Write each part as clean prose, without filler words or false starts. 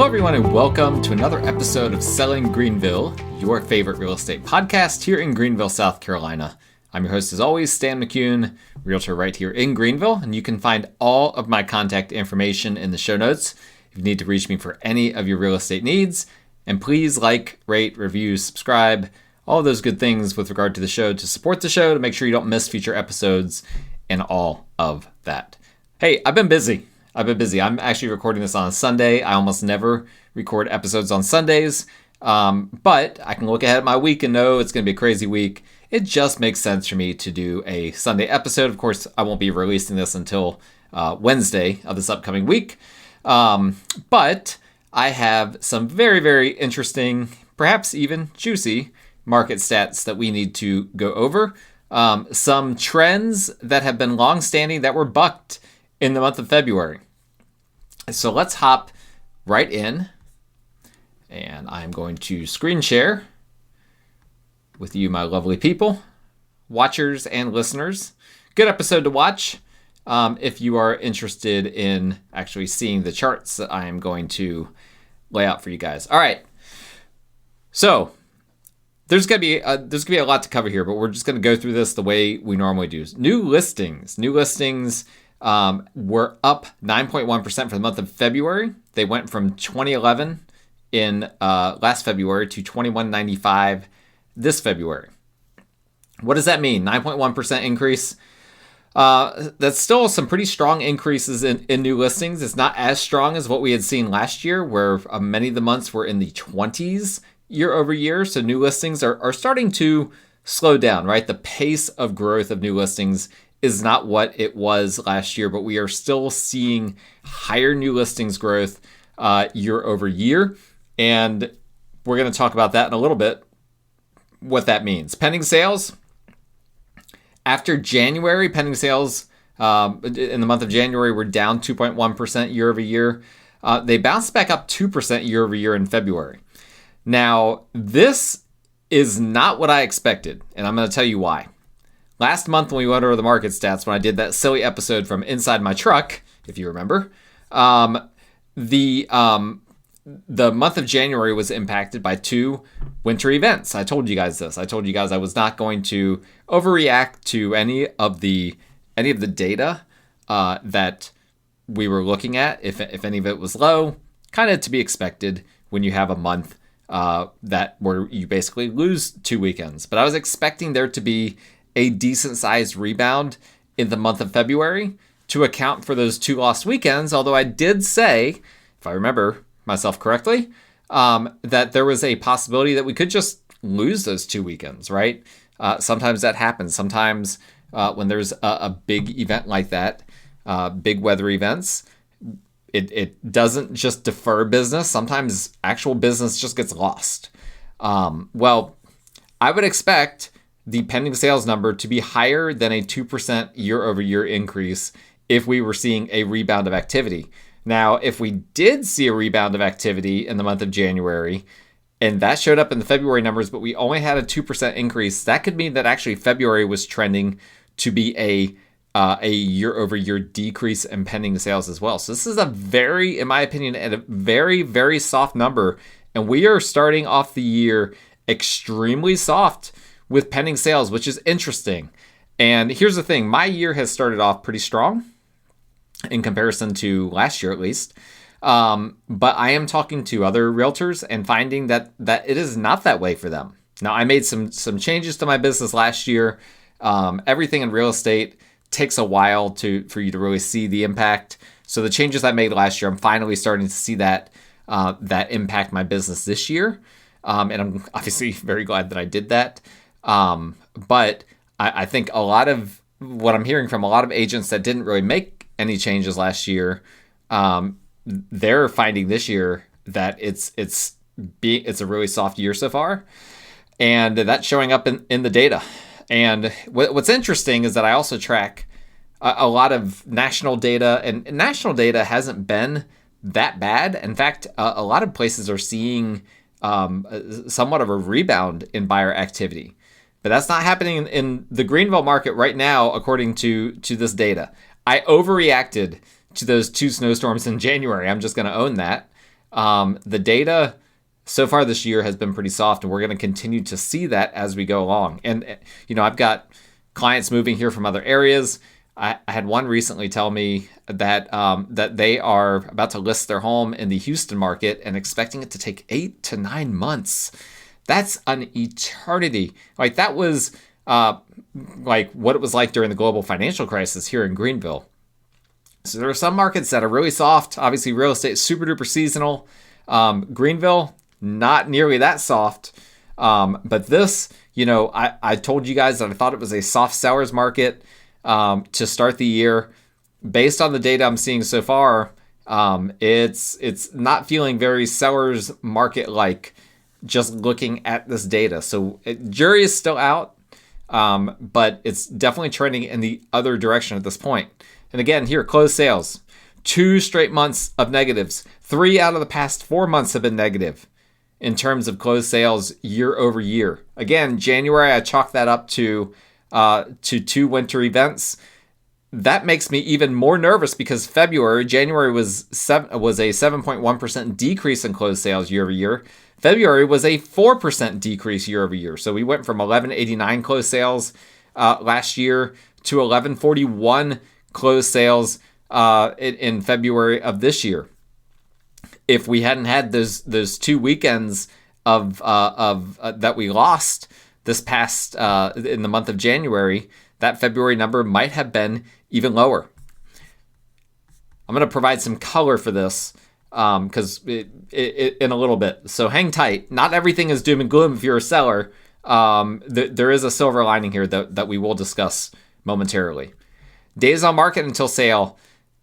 Hello, everyone, and welcome to another episode of Selling Greenville, your favorite real estate podcast here in Greenville, South Carolina. I'm your host, as always, Stan McCune, realtor right here in Greenville, and you can find all of my contact information in the show notes if you need to reach me for any of your real estate needs. And please like, rate, review, subscribe, all of those good things with regard to the show to support the show, to make sure you don't miss future episodes and all of that. Hey, I've been busy. I'm actually recording this on a Sunday. I almost never record episodes on Sundays, but I can look ahead at my week and know it's going to be a crazy week. It just makes sense for me to do a Sunday episode. Of course, I won't be releasing this until Wednesday of this upcoming week, but I have some very, very interesting, perhaps even juicy market stats that we need to go over. Some trends that have been long-standing that were bucked in the month of February. So let's hop right in, and I'm going to screen share with you, my lovely people, watchers and listeners. Good episode to watch if you are interested in actually seeing the charts that I am going to lay out for you guys. All right, so there's gonna be a lot to cover here, but we're just gonna go through this the way we normally do. New listings were up 9.1% for the month of February. They went from 2011 in last February to 2195 this February. What does that mean? 9.1% increase. That's still some pretty strong increases in new listings. It's not as strong as what we had seen last year, where many of the months were in the 20s year over year. So new listings are starting to slow down, right? The pace of growth of new listings is not what it was last year, but we are still seeing higher new listings growth year over year. And we're going to talk about that in a little bit, what that means. Pending sales. After January, pending sales in the month of January were down 2.1% year over year. They bounced back up 2% year over year in February. Now, this is not what I expected, and I'm going to tell you why. Last month when we went over the market stats, when I did that silly episode from inside my truck, if you remember, the month of January was impacted by two winter events. I told you guys this. I told you guys I was not going to overreact to any of the data that we were looking at. If any of it was low, kind of to be expected when you have a month where you basically lose 2 weekends. But I was expecting there to be a decent sized rebound in the month of February to account for those 2 lost weekends. Although I did say, if I remember myself correctly, that there was a possibility that we could just lose those 2 weekends, right? Sometimes that happens. Sometimes when there's a big event like that, big weather events, it doesn't just defer business. Sometimes actual business just gets lost. Well, I would expect the pending sales number to be higher than a 2% year over year increase if we were seeing a rebound of activity. Now, if we did see a rebound of activity in the month of January, and that showed up in the February numbers, but we only had a 2% increase, that could mean that actually February was trending to be a year over year decrease in pending sales as well. So this is in my opinion, a very, very soft number. And we are starting off the year extremely soft with pending sales, which is interesting. And here's the thing, my year has started off pretty strong in comparison to last year, at least. But I am talking to other realtors and finding that it is not that way for them. Now, I made some changes to my business last year. Everything in real estate takes a while for you to really see the impact. So the changes I made last year, I'm finally starting to see that impact my business this year. And I'm obviously very glad that I did that. But I think a lot of what I'm hearing from a lot of agents that didn't really make any changes last year, they're finding this year that it's a really soft year so far, and that's showing up in the data. And what's interesting is that I also track a lot of national data, and national data hasn't been that bad. In fact, a lot of places are seeing somewhat of a rebound in buyer activity. But that's not happening in the Greenville market right now, according to this data. I overreacted to those 2 snowstorms in January. I'm just going to own that. The data so far this year has been pretty soft, and we're going to continue to see that as we go along. And, I've got clients moving here from other areas. I had one recently tell me that that they are about to list their home in the Houston market and expecting it to take 8 to 9 months. That's an eternity. Like, that was like what it was like during the global financial crisis here in Greenville. So there are some markets that are really soft. Obviously, real estate is super duper seasonal. Greenville, not nearly that soft. But this, I told you guys that I thought it was a soft seller's market to start the year. Based on the data I'm seeing so far, it's not feeling very seller's market like, just looking at this data. So jury is still out, but it's definitely trending in the other direction at this point. And again, here, closed sales. 2 straight months of negatives. 3 out of the past 4 months have been negative in terms of closed sales year over year. Again, January, I chalk that up to 2 winter events. That makes me even more nervous because January was a 7.1% decrease in closed sales year over year. February was a 4% decrease year over year. So we went from 1189 closed sales last year to 1141 closed sales in February of this year. If we hadn't had those 2 weekends of that we lost this past in the month of January, that February number might have been even lower. I'm going to provide some color for this because in a little bit. So hang tight. Not everything is doom and gloom if you're a seller. There is a silver lining here that we will discuss momentarily. Days on market until sale.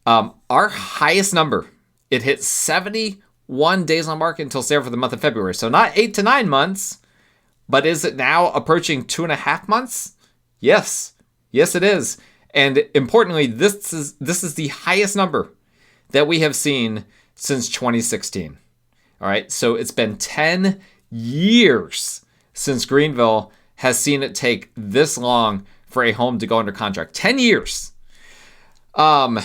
Our highest number, it hit 71 days on market until sale for the month of February. So not 8 to 9 months, but is it now approaching 2.5 months? Yes, it is. And importantly, this is the highest number that we have seen since 2016. All right, so it's been 10 years since Greenville has seen it take this long for a home to go under contract. 10 years. And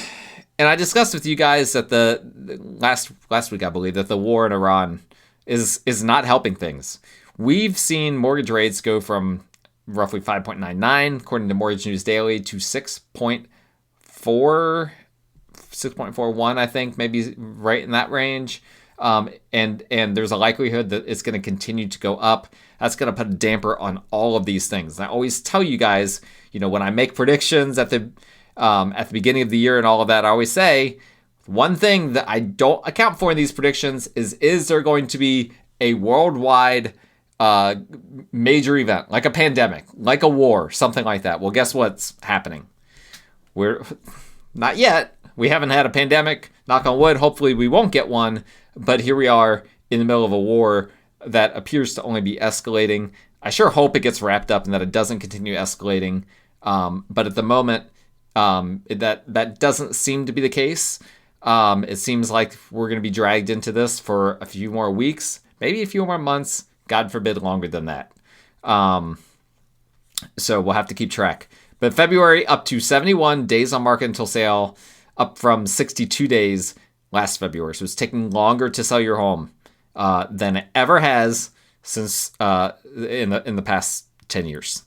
I discussed with you guys that the last week, I believe, that the war in Iran is not helping things. We've seen mortgage rates go from roughly 5.99, according to Mortgage News Daily, to 6.41, I think, maybe right in that range. And there's a likelihood that it's going to continue to go up. That's going to put a damper on all of these things. And I always tell you guys, when I make predictions at the beginning of the year and all of that, I always say one thing that I don't account for in these predictions is there going to be a worldwide major event, like a pandemic, like a war, something like that. Well, guess what's happening? We're not yet. We haven't had a pandemic. Knock on wood. Hopefully we won't get one. But here we are in the middle of a war that appears to only be escalating. I sure hope it gets wrapped up and that it doesn't continue escalating. But at the moment, that doesn't seem to be the case. It seems like we're going to be dragged into this for a few more weeks, maybe a few more months, God forbid longer than that. So we'll have to keep track. But February up to 71 days on market until sale, up from 62 days last February. So it's taking longer to sell your home than it ever has since in the past 10 years.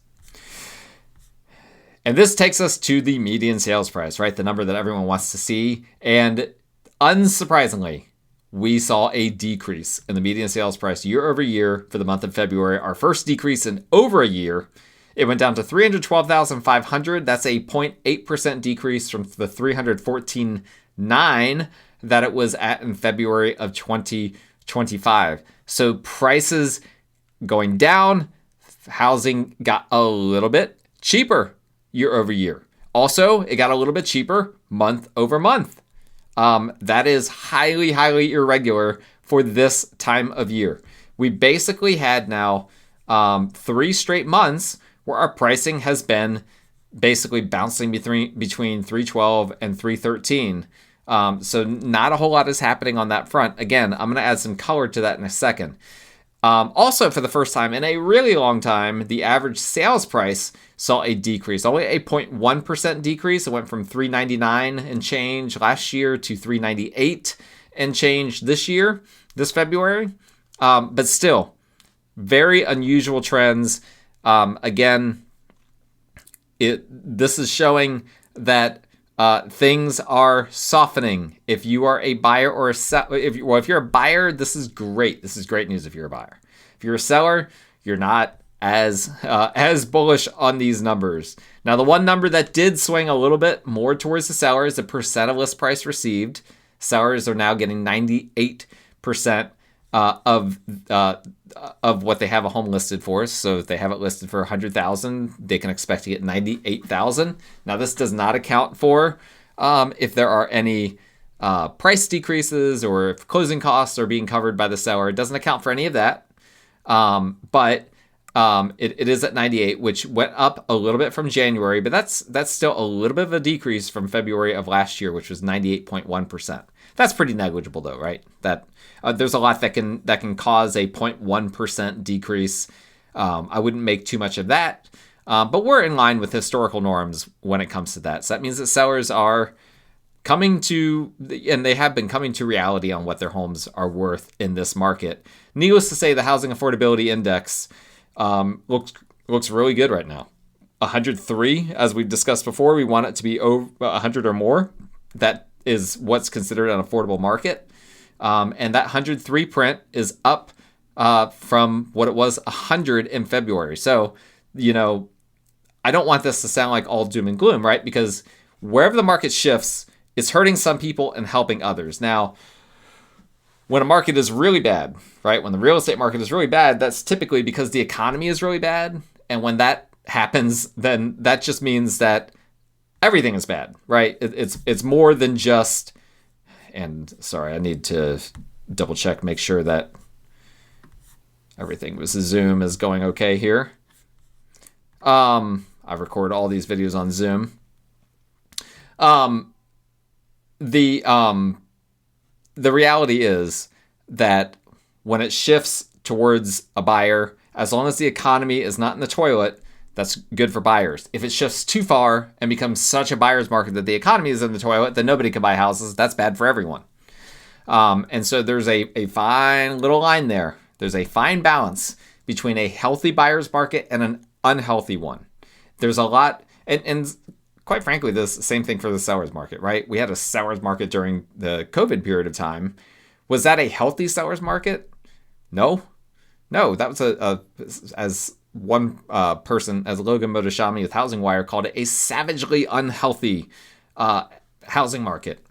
And this takes us to the median sales price, right? The number that everyone wants to see. And unsurprisingly, we saw a decrease in the median sales price year over year for the month of February. Our first decrease in over a year. It went down to $312,500. That's a 0.8% decrease from the $314,900 that it was at in February of 2025. So prices going down, housing got a little bit cheaper year over year. Also, it got a little bit cheaper month over month. That is highly, highly irregular for this time of year. We basically had now 3 straight months where our pricing has been basically bouncing between 312 and 313. So not a whole lot is happening on that front. Again, I'm going to add some color to that in a second. Also, for the first time in a really long time, the average sales price saw a decrease, only a 0.1% decrease. It went from $399 and change last year to $398 and change this year. this February. But still, very unusual trends. Again, this is showing that things are softening. If you are a buyer or a seller, if you're a buyer, this is great. This is great news if you're a buyer. If you're a seller, you're not as bullish on these numbers. Now, the one number that did swing a little bit more towards the seller is the percent of list price received. Sellers are now getting 98% of what they have a home listed for. So if they have it listed for $100,000, they can expect to get $98,000. Now, this does not account for if there are any price decreases or if closing costs are being covered by the seller. It doesn't account for any of that. But it is at 98, which went up a little bit from January, but that's still a little bit of a decrease from February of last year, which was 98.1%. That's pretty negligible, though, right? That there's a lot that can cause a 0.1% decrease. I wouldn't make too much of that, but we're in line with historical norms when it comes to that. So that means that sellers are coming to, and they have been coming to reality on what their homes are worth in this market. Needless to say, the Housing Affordability Index looks really good right now. 103, as we've discussed before, we want it to be over 100 or more. That is what's considered an affordable market. And that 103 print is up from what it was 100 in February. So, I don't want this to sound like all doom and gloom, right? Because wherever the market shifts, it's hurting some people and helping others. Now, when a market is really bad, right? When the real estate market is really bad, that's typically because the economy is really bad. And when that happens, then that just means that everything is bad, right? It's more than just, and sorry, I need to double check, make sure that everything with Zoom is going okay here. I record all these videos on Zoom. The reality is that when it shifts towards a buyer, as long as the economy is not in the toilet, that's good for buyers. If it shifts too far and becomes such a buyer's market that the economy is in the toilet, then nobody can buy houses. That's bad for everyone. And so there's a fine little line there. There's a fine balance between a healthy buyer's market and an unhealthy one. There's a lot, and quite frankly, the same thing for the seller's market, right? We had a seller's market during the COVID period of time. Was that a healthy seller's market? No, that was as one person, as Logan Motoshami with Housing Wire called it, a savagely unhealthy housing market.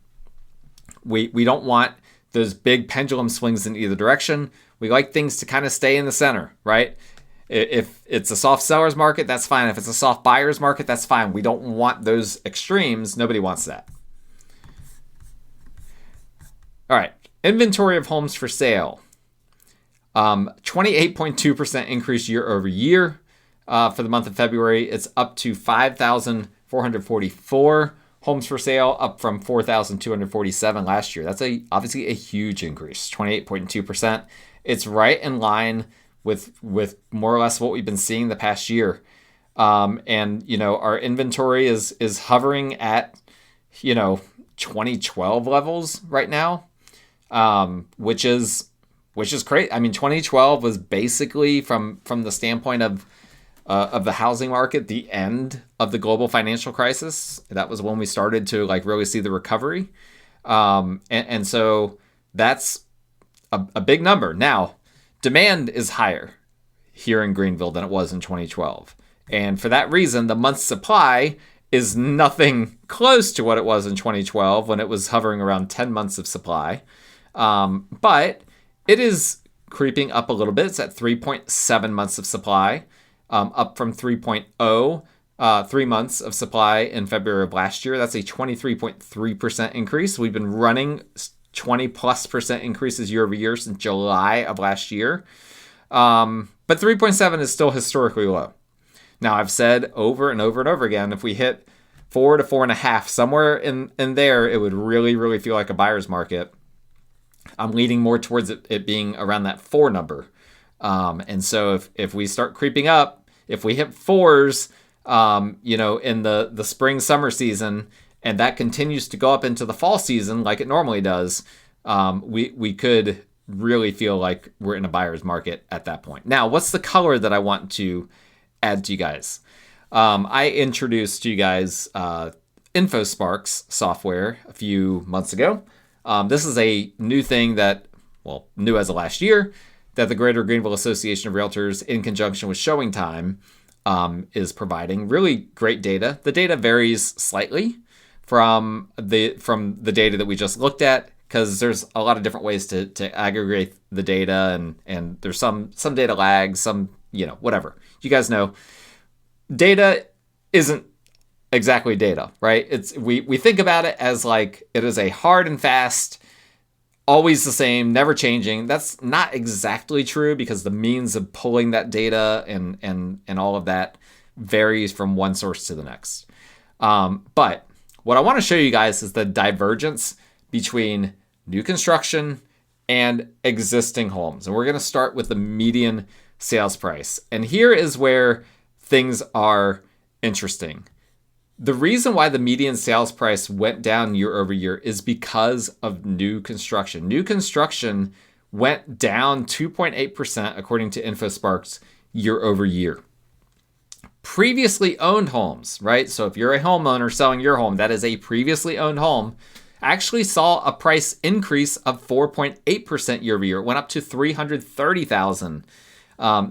We don't want those big pendulum swings in either direction. We like things to kind of stay in the center, right? If it's a soft seller's market, that's fine. If it's a soft buyer's market, that's fine. We don't want those extremes. Nobody wants that. All right. Inventory of homes for sale. 28.2% increase year over year for the month of February. It's up to 5,444 homes for sale, up from 4,247 last year. That's obviously a huge increase, 28.2%. It's right in line with more or less what we've been seeing the past year. And our inventory is hovering at 2012 levels right now, which is great. I mean, 2012 was basically from the standpoint of the housing market, the end of the global financial crisis. That was when we started to really see the recovery. And so that's a big number. Now, demand is higher here in Greenville than it was in 2012. And for that reason, the month's supply is nothing close to what it was in 2012 when it was hovering around 10 months of supply. But it is creeping up a little bit. It's at 3.7 months of supply, up from 3.0, 3 months of supply in February of last year. That's a 23.3% increase. We've been running 20+% increases year over year since July of last year. But 3.7 is still historically low. Now, I've said over and over and over again, if we hit 4 to 4.5, somewhere in there, it would really, really feel like a buyer's market. I'm leaning more towards it being around that 4 number. And so if we start creeping up, if we hit 4s, in the spring, summer season, and that continues to go up into the fall season like it normally does, we could really feel like we're in a buyer's market at that point. Now, what's the color that I want to add to you guys? I introduced to you guys InfoSparks software a few months ago. This is a new thing that, well, new as of last year, that the Greater Greenville Association of Realtors, in conjunction with Showing Time, is providing really great data. The data varies slightly from the data that we just looked at, because there's a lot of different ways to aggregate the data, and there's some data lags, some, whatever. You guys know, data isn't exactly data, right? We think about it as like it is a hard and fast, always the same, never changing. That's not exactly true, because the means of pulling that data and all of that varies from one source to the next. But what I want to show you guys is the divergence between new construction and existing homes. And we're going to start with the median sales price. And here is where things are interesting. The reason why the median sales price went down year over year is because of new construction. New construction went down 2.8% according to InfoSparks year over year. Previously owned homes, right? So if you're a homeowner selling your home, that is a previously owned home, actually saw a price increase of 4.8% year over year. It went up to $330,000.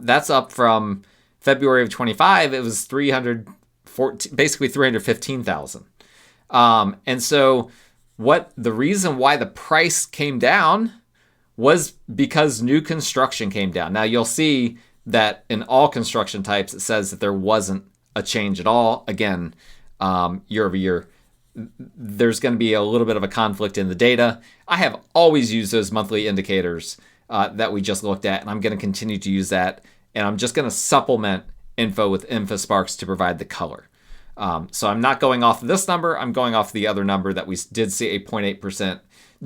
That's up from February of 25. It was basically $315,000. And so the reason why the price came down was because new construction came down. Now you'll see that in all construction types, it says that there wasn't a change at all. Again, year over year, there's going to be a little bit of a conflict in the data. I have always used those monthly indicators that we just looked at, and I'm going to continue to use that. And I'm just going to supplement info with InfoSparks to provide the color. So I'm not going off of this number. I'm going off the other number that we did see a 0.8%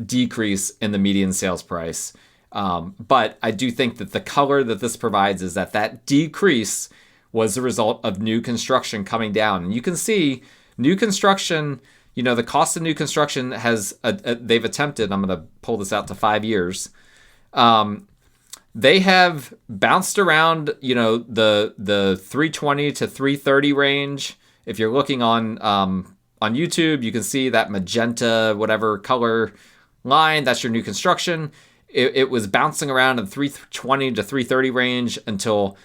decrease in the median sales price. But I do think that the color that this provides is that decrease was the result of new construction coming down. And you can see new construction, the cost of new construction they've attempted, I'm going to pull this out to 5 years. They have bounced around, the 320 to 330 range. If you're looking on YouTube, you can see that magenta, whatever color line, that's your new construction. It was bouncing around in the 320 to 330 range until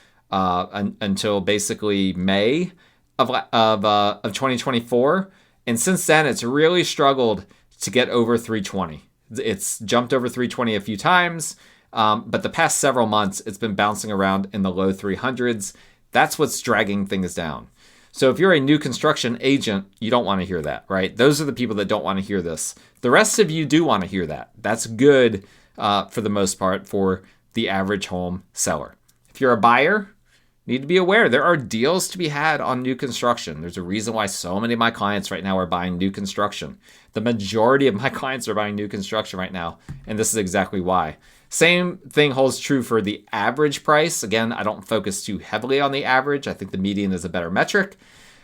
basically May of 2024. And since then, it's really struggled to get over 320. It's jumped over 320 a few times, but the past several months, it's been bouncing around in the low 300s. That's what's dragging things down. So if you're a new construction agent, you don't want to hear that, right? Those are the people that don't want to hear this. The rest of you do want to hear that. That's good for the most part for the average home seller. If you're a buyer, you need to be aware there are deals to be had on new construction. There's a reason why so many of my clients right now are buying new construction. The majority of my clients are buying new construction right now, and this is exactly why. Same thing holds true for the average price. Again, I don't focus too heavily on the average. I think the median is a better metric.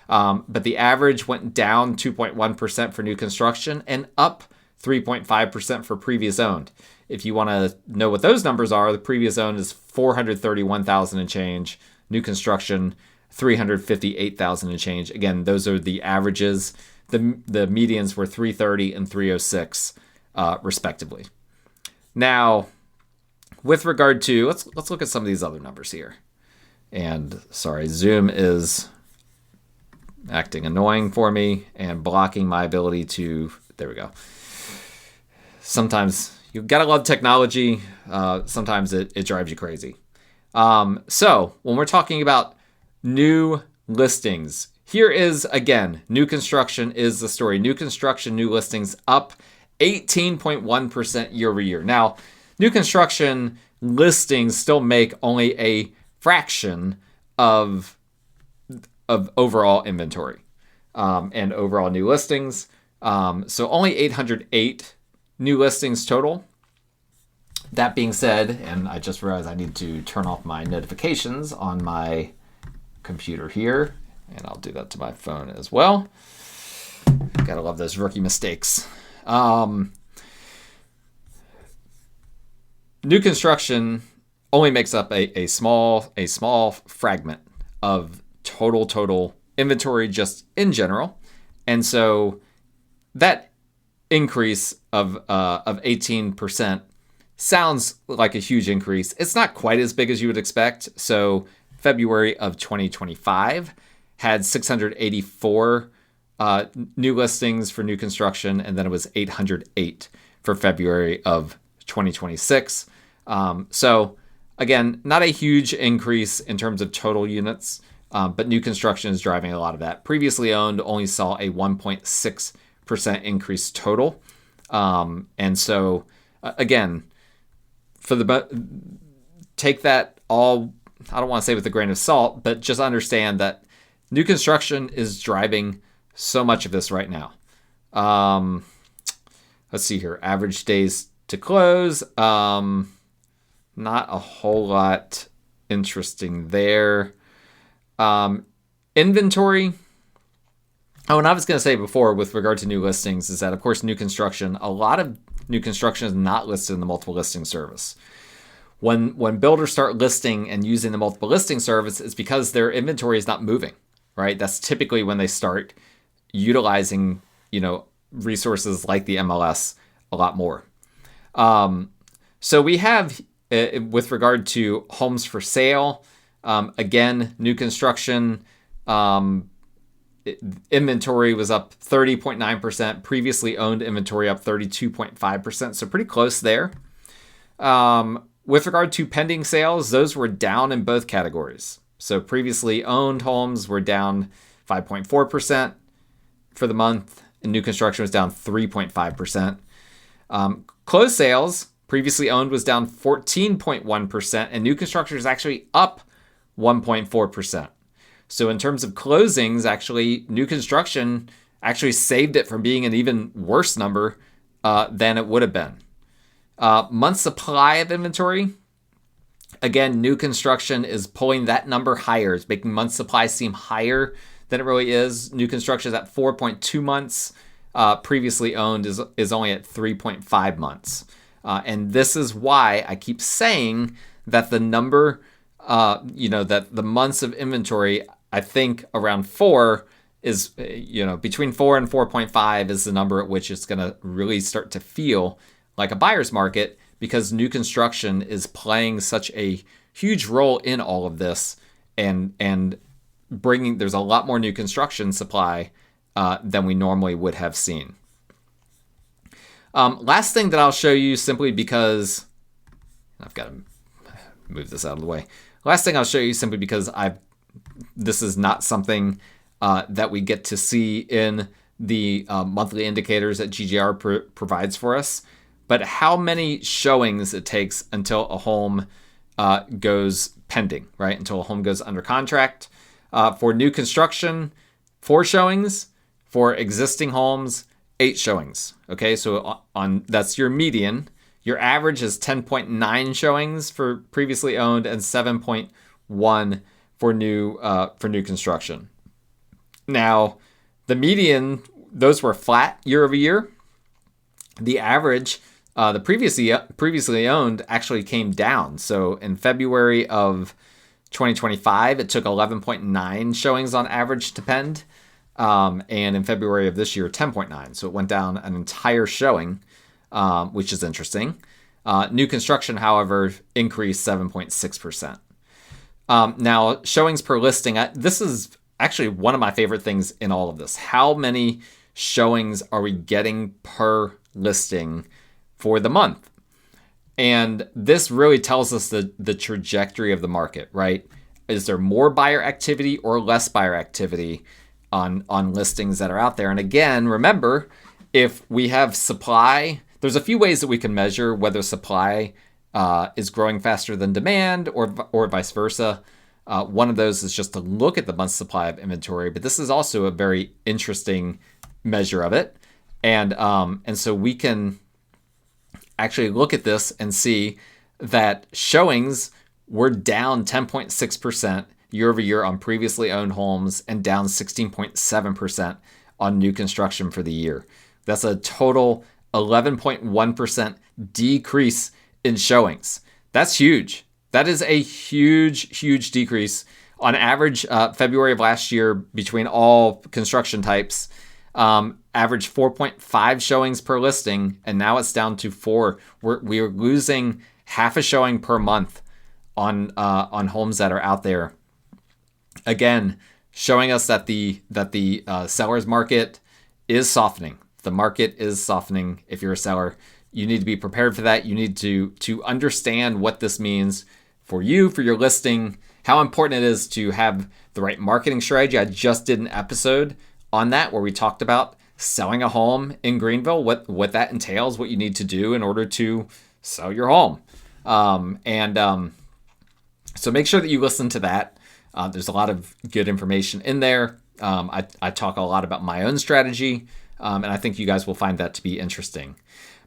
But the average went down 2.1% for new construction and up 3.5% for previous owned. If you want to know what those numbers are, the previous owned is $431,000 and change. New construction, $358,000 and change. Again, those are the averages. The medians were 330 and 306, respectively. Now, with regard to, let's look at some of these other numbers here. And sorry, Zoom is acting annoying for me and blocking my ability to, there we go. Sometimes you gotta love technology. Sometimes it drives you crazy. So when we're talking about new listings, here is, again, new construction is the story. New construction, new listings up 18.1% year over year. Now, new construction listings still make only a fraction of overall inventory and overall new listings. So only 808 new listings total. That being said, and I just realized I need to turn off my notifications on my computer here, and I'll do that to my phone as well. Gotta love those rookie mistakes. new construction only makes up a small fragment of total inventory just in general. And so that increase of 18% sounds like a huge increase. It's not quite as big as you would expect. So February of 2025 had 684 new listings for new construction, and then it was 808 for February of 2026. So again, not a huge increase in terms of total units, but new construction is driving a lot of that. Previously owned only saw a 1.6% increase total. And so again, take that all, I don't want to say with a grain of salt, but just understand that new construction is driving so much of this right now. Let's see here. Average days to close. Not a whole lot interesting there. Inventory. Oh, and I was going to say before with regard to new listings is that, of course, new construction, a lot of new construction is not listed in the multiple listing service. When builders start listing and using the multiple listing service, it's because their inventory is not moving, right? That's typically when they start utilizing, resources like the MLS a lot more. So we have, with regard to homes for sale, again, new construction, inventory was up 30.9%, previously owned inventory up 32.5%, so pretty close there. With regard to pending sales, those were down in both categories. So previously owned homes were down 5.4% for the month, and new construction was down 3.5%. Closed sales, previously owned, was down 14.1%, and new construction is actually up 1.4%. So in terms of closings, actually, new construction actually saved it from being an even worse number than it would have been. Month supply of inventory, again, new construction is pulling that number higher. It's making month supply seem higher than it really is. New construction is at 4.2 months. Previously owned is only at 3.5 months. And this is why I keep saying that the number, that the months of inventory, I think around 4 is, between 4 and 4.5 is the number at which it's going to really start to feel like a buyer's market, because new construction is playing such a huge role in all of this, and there's a lot more new construction supply than we normally would have seen. Last thing that I'll show you, simply because I've got to move this out of the way. Last thing I'll show you, simply because this is not something that we get to see in the monthly indicators that GGR provides for us, but how many showings it takes until a home goes pending, right? Until a home goes under contract. For new construction, 4 showings. For existing homes, 8 showings. Okay, so that's your median. Your average is 10.9 showings for previously owned and 7.1 for new construction. Now, the median, those were flat year over year. The average, the previously owned, actually came down. So in February of 2025, it took 11.9 showings on average to pend. And in February of this year, 10.9. So it went down an entire showing, which is interesting. New construction, however, increased 7.6%. Now, showings per listing, this is actually one of my favorite things in all of this. How many showings are we getting per listing for the month? And this really tells us the trajectory of the market, right? Is there more buyer activity or less buyer activity on listings that are out there? And again, remember, if we have supply, there's a few ways that we can measure whether supply is growing faster than demand or vice versa. One of those is just to look at the month's supply of inventory, but this is also a very interesting measure of it. And so we can actually look at this and see that showings were down 10.6% year over year on previously owned homes and down 16.7% on new construction for the year. That's a total 11.1% decrease in showings. That's huge. That is a huge, huge decrease. On average, February of last year, between all construction types, averaged 4.5 showings per listing, and now it's down to 4. We're losing half a showing per month on homes that are out there. Again, showing us that the seller's market is softening. The market is softening. If you're a seller, you need to be prepared for that. You need to understand what this means for you, for your listing, how important it is to have the right marketing strategy. I just did an episode on that where we talked about selling a home in Greenville, what that entails, what you need to do in order to sell your home. So make sure that you listen to that. There's a lot of good information in there. I talk a lot about my own strategy, and I think you guys will find that to be interesting.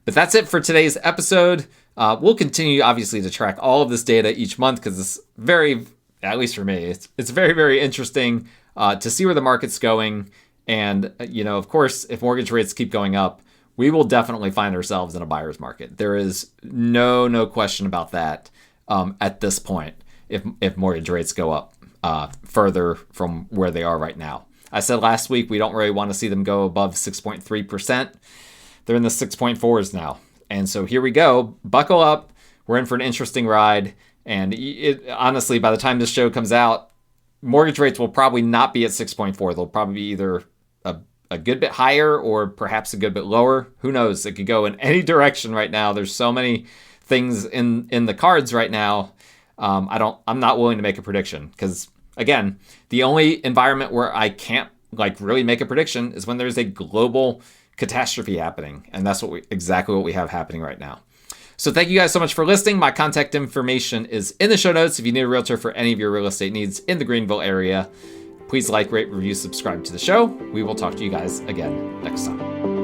But that's it for today's episode. We'll continue, obviously, to track all of this data each month because it's very, at least for me, it's very, very interesting to see where the market's going. And, of course, if mortgage rates keep going up, we will definitely find ourselves in a buyer's market. There is no question about that at this point if mortgage rates go up further from where they are right now. I said last week we don't really want to see them go above 6.3%. They're in the 6.4s now. And so here we go. Buckle up. We're in for an interesting ride. And honestly, by the time this show comes out, mortgage rates will probably not be at 6.4. They'll probably be either a good bit higher or perhaps a good bit lower. Who knows? It could go in any direction right now. There's so many things in the cards right now. I'm not willing to make a prediction because, again, the only environment where I can't really make a prediction is when there's a global catastrophe happening. And that's exactly what we have happening right now. So thank you guys so much for listening. My contact information is in the show notes. If you need a realtor for any of your real estate needs in the Greenville area, please like, rate, review, subscribe to the show. We will talk to you guys again next time.